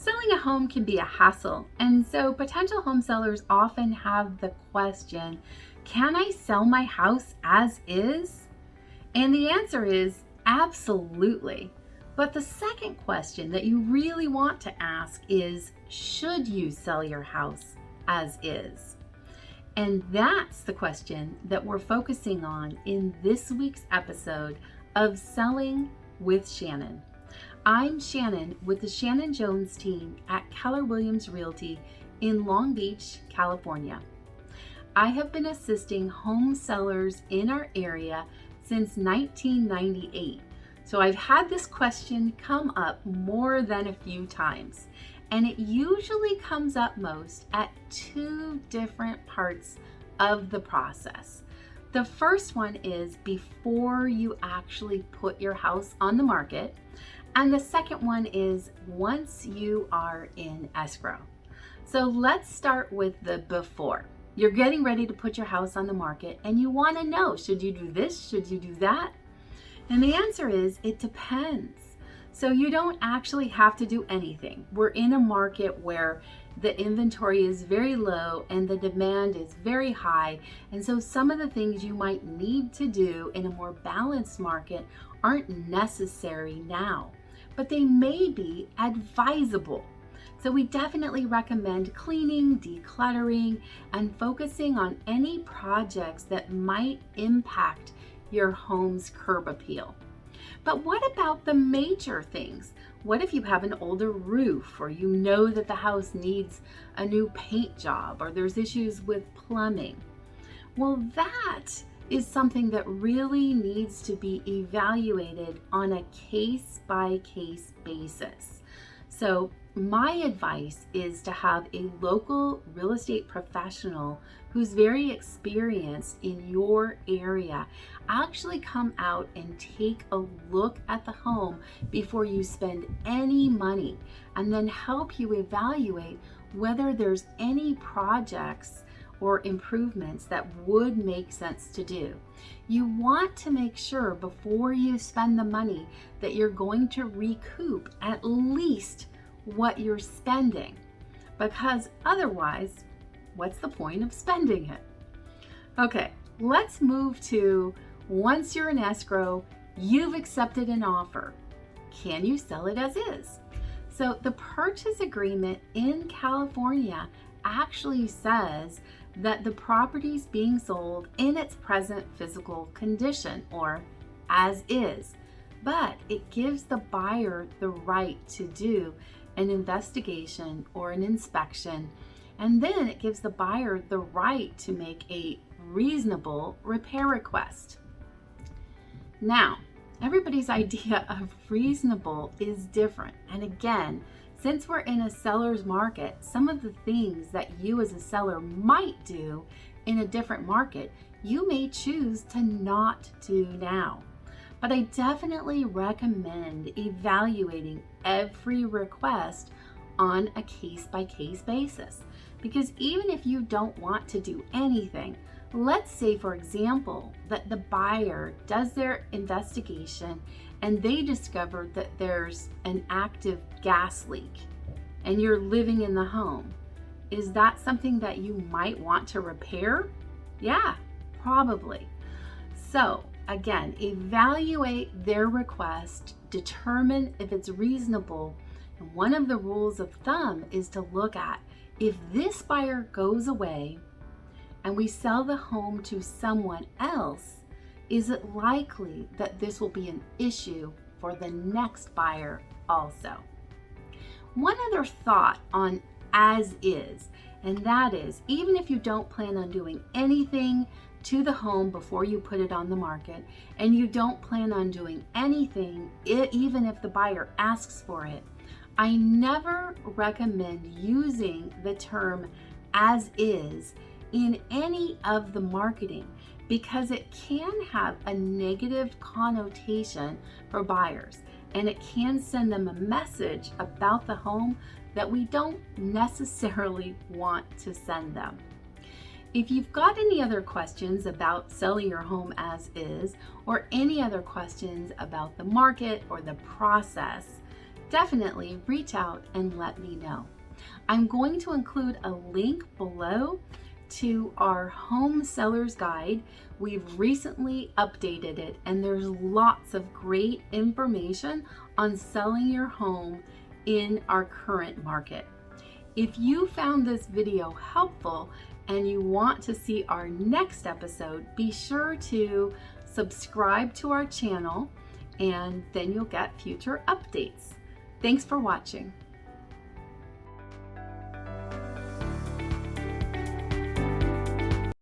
Selling a home can be a hassle, and so potential home sellers often have the question, can I sell my house as is? And the answer is absolutely. But the second question that you really want to ask is, should you sell your house as is? And that's the question that we're focusing on in this week's episode of Selling with Shannon. I'm Shannon with the Shannon Jones Team at Keller Williams Realty in Long Beach, California. I have been assisting home sellers in our area since 1998. So I've had this question come up more than a few times, and it usually comes up most at two different parts of the process. The first one is before you actually put your house on the market, and the second one is once you are in escrow. So let's start with the before. You're getting ready to put your house on the market and you want to know, should you do this? Should you do that? And the answer is, it depends. So you don't actually have to do anything. We're in a market where the inventory is very low and the demand is very high. And so some of the things you might need to do in a more balanced market aren't necessary now, but they may be advisable. So we definitely recommend cleaning, decluttering, and focusing on any projects that might impact your home's curb appeal. But what about the major things? What if you have an older roof, or you know that the house needs a new paint job, or there's issues with plumbing? Well, that is something that really needs to be evaluated on a case-by-case basis. So my advice is to have a local real estate professional who's very experienced in your area actually come out and take a look at the home before you spend any money, and then help you evaluate whether there's any projects or improvements that would make sense to do. You want to make sure before you spend the money that you're going to recoup at least what you're spending, because otherwise, what's the point of spending it? Okay, let's move to once you're in escrow, you've accepted an offer. Can you sell it as is? So the purchase agreement in California actually says that the property's being sold in its present physical condition, or as is, but it gives the buyer the right to do an investigation or an inspection, and then it gives the buyer the right to make a reasonable repair request. Now, everybody's idea of reasonable is different, and again, since we're in a seller's market, some of the things that you as a seller might do in a different market, you may choose to not do now. But I definitely recommend evaluating every request on a case-by-case basis. Because even if you don't want to do anything, let's say, for example, that the buyer does their investigation and they discover that there's an active gas leak and you're living in the home. Is that something that you might want to repair? Yeah, probably. So again, evaluate their request, determine if it's reasonable. And one of the rules of thumb is to look at, if this buyer goes away and we sell the home to someone else, is it likely that this will be an issue for the next buyer also? One other thought on as is, and that is, even if you don't plan on doing anything to the home before you put it on the market, and you don't plan on doing anything even if the buyer asks for it, I never recommend using the term as is in any of the marketing, because it can have a negative connotation for buyers, and it can send them a message about the home that we don't necessarily want to send them. If you've got any other questions about selling your home as is, or any other questions about the market or the process, definitely reach out and let me know. I'm going to include a link below to our home seller's guide. We've recently updated it, and there's lots of great information on selling your home in our current market. If you found this video helpful and you want to see our next episode, be sure to subscribe to our channel, and then you'll get future updates. Thanks for watching.